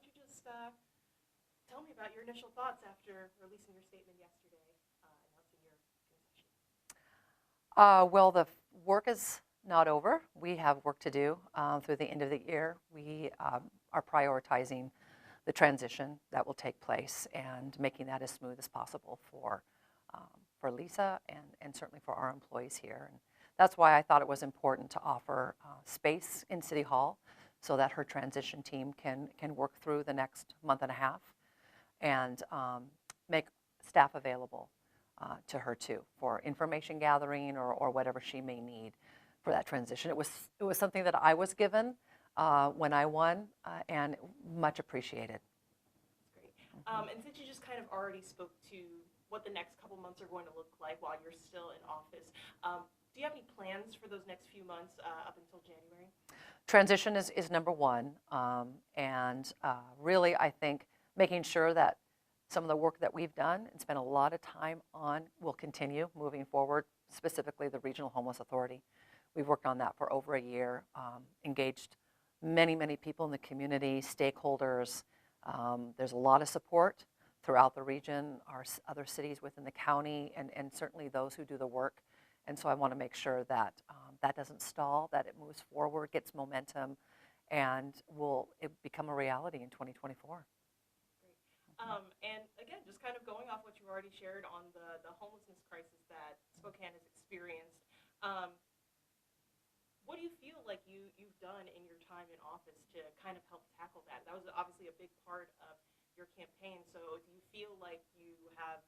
don't you just tell me about your initial thoughts after releasing your statement yesterday, announcing your concession? Well, the work is not over. We have work to do through the end of the year. We are prioritizing the transition that will take place and making that as smooth as possible for Lisa and certainly for our employees here. And that's why I thought it was important to offer space in City Hall so that her transition team can work through the next month and a half and make staff available to her too for information gathering or whatever she may need for that transition. It was something that I was given when I won and much appreciated. That's great. And since you just kind of already spoke to what the next couple months are going to look like while you're still in office, do you have any plans for those next few months up until January? Transition is number one, and really I think making sure that some of the work that we've done and spent a lot of time on will continue moving forward, specifically the Regional Homeless Authority. We've worked on that for over a year, engaged many people in the community, stakeholders. There's a lot of support throughout the region, our other cities within the county, and certainly those who do the work. And so I want to make sure that that doesn't stall, that it moves forward, gets momentum, and will it become a reality in 2024. Great. And again, just kind of going off what you already shared on the homelessness crisis that Spokane has experienced, what do you feel like you've done in your time in office to kind of help tackle that? That was obviously a big part of your campaign, so do you feel like you have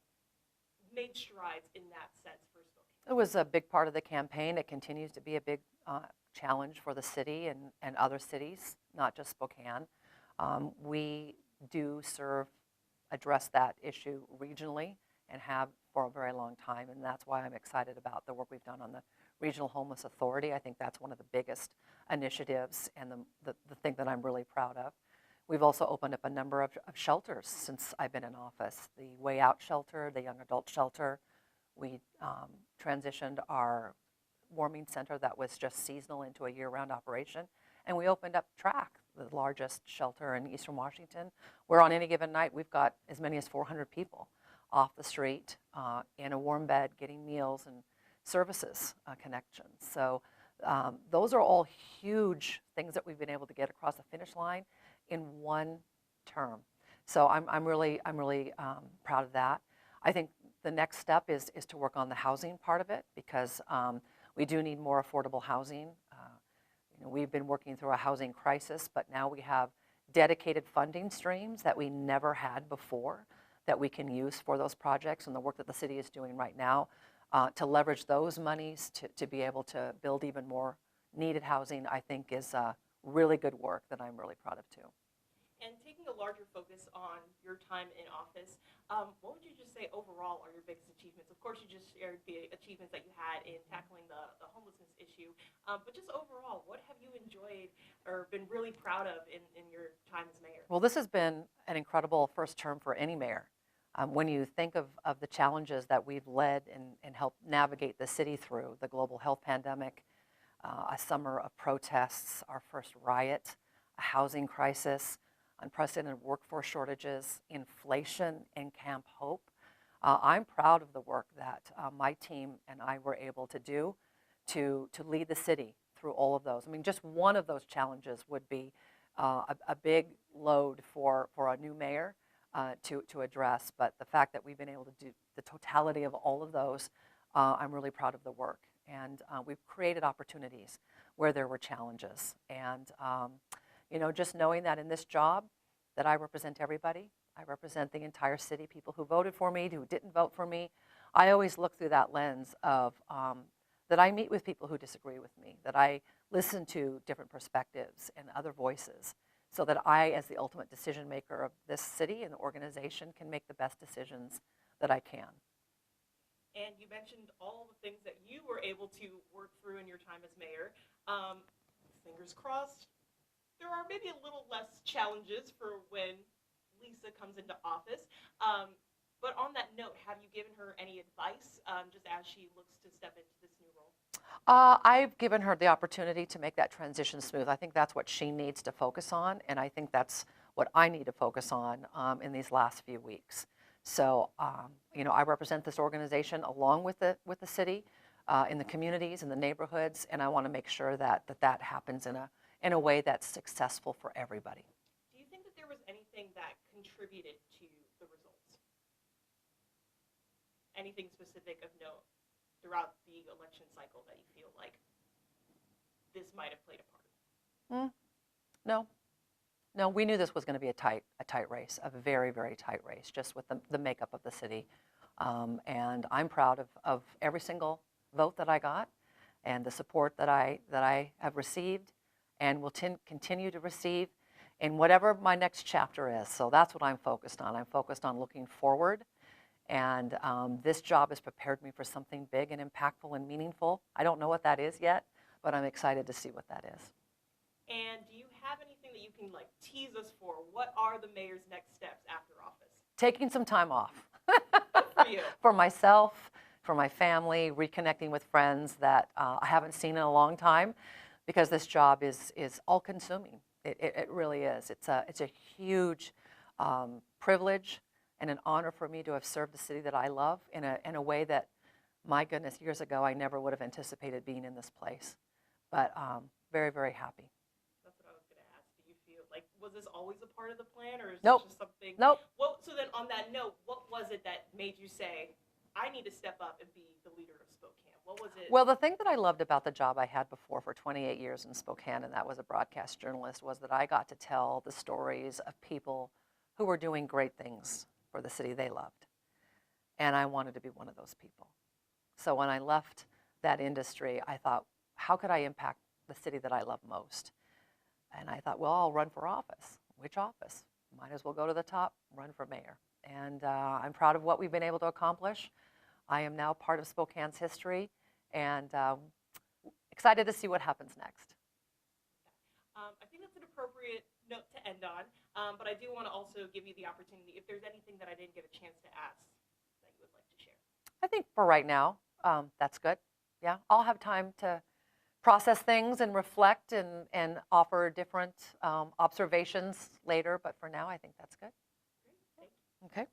made strides in that sense for Spokane? It was a big part of the campaign. It continues to be a big challenge for the city and other cities, not just Spokane. We do address that issue regionally and have for a very long time, and that's why I'm excited about the work we've done on the Regional Homeless Authority. I think that's one of the biggest initiatives and the thing that I'm really proud of. We've also opened up a number of shelters since I've been in office. The Way Out shelter, the Young Adult shelter. We transitioned our warming center that was just seasonal into a year-round operation. And we opened up Track, the largest shelter in Eastern Washington, where on any given night we've got as many as 400 people off the street in a warm bed getting meals and services connections. So those are all huge things that we've been able to get across the finish line in one term. So I'm really proud of that. I think the next step is to work on the housing part of it because we do need more affordable housing. We've been working through a housing crisis, but now we have dedicated funding streams that we never had before that we can use for those projects, and the work that the city is doing right now to leverage those monies to be able to build even more needed housing, I think is really good work that I'm really proud of too. And taking a larger focus on your time in office, what would you just say overall are your biggest achievements? Of course, you just shared the achievements that you had in tackling the homelessness issue, but just overall, what have you enjoyed or been really proud of in your time as mayor? Well, this has been an incredible first term for any mayor. When you think of the challenges that we've led and helped navigate the city through, the global health pandemic, a summer of protests, our first riot, a housing crisis, unprecedented workforce shortages, inflation, and Camp Hope. I'm proud of the work that my team and I were able to do to lead the city through all of those. I mean, just one of those challenges would be a big load for a new mayor to address, but the fact that we've been able to do the totality of all of those, I'm really proud of the work. And we've created opportunities where there were challenges. And just knowing that in this job that I represent everybody, I represent the entire city, people who voted for me, who didn't vote for me. I always look through that lens of that I meet with people who disagree with me, that I listen to different perspectives and other voices so that I, as the ultimate decision maker of this city and the organization, can make the best decisions that I can. And you mentioned all the things that you were able to work through in your time as mayor. Fingers crossed, there are maybe a little less challenges for when Lisa comes into office. But on that note, have you given her any advice just as she looks to step into this new role? I've given her the opportunity to make that transition smooth. I think that's what she needs to focus on, and I think that's what I need to focus on in these last few weeks. So, I represent this organization along with the city, in the communities, in the neighborhoods, and I want to make sure that happens in a way that's successful for everybody. Do you think that there was anything that contributed to the results? Anything specific of note throughout the election cycle that you feel like this might have played a part? No. No, we knew this was going to be a tight race, a very, very tight race, just with the makeup of the city. And I'm proud of every single vote that I got and the support that I have received and will continue to receive in whatever my next chapter is. So that's what I'm focused on. I'm focused on looking forward. And this job has prepared me for something big and impactful and meaningful. I don't know what that is yet, but I'm excited to see what that is. And do you have anything that you can tease us for? What are the mayor's next steps after office? Taking some time off. Good for you. For myself, for my family, reconnecting with friends that I haven't seen in a long time, because this job is all-consuming. It really is. It's a huge privilege and an honor for me to have served the city that I love in a way that, my goodness, years ago I never would have anticipated being in this place. But very, very happy. That's what I was going to ask. Do you feel like, was this always a part of the plan, or is Nope. this just something? Nope. Well, so then on that note, what was it that made you say, I need to step up and be the leader of Spokane? What was it? Well, the thing that I loved about the job I had before for 28 years in Spokane, and that was a broadcast journalist, was that I got to tell the stories of people who were doing great things for the city they loved. And I wanted to be one of those people. So when I left that industry, I thought, how could I impact the city that I love most? And I thought, well, I'll run for office. Which office? Might as well go to the top, run for mayor. And I'm proud of what we've been able to accomplish. I am now part of Spokane's history, and excited to see what happens next. I think that's an appropriate note to end on, but I do want to also give you the opportunity, if there's anything that I didn't get a chance to ask that you would like to share. I think for right now, that's good. Yeah, I'll have time to process things and reflect and offer different observations later, but for now, I think that's good. Great, thank you. Okay.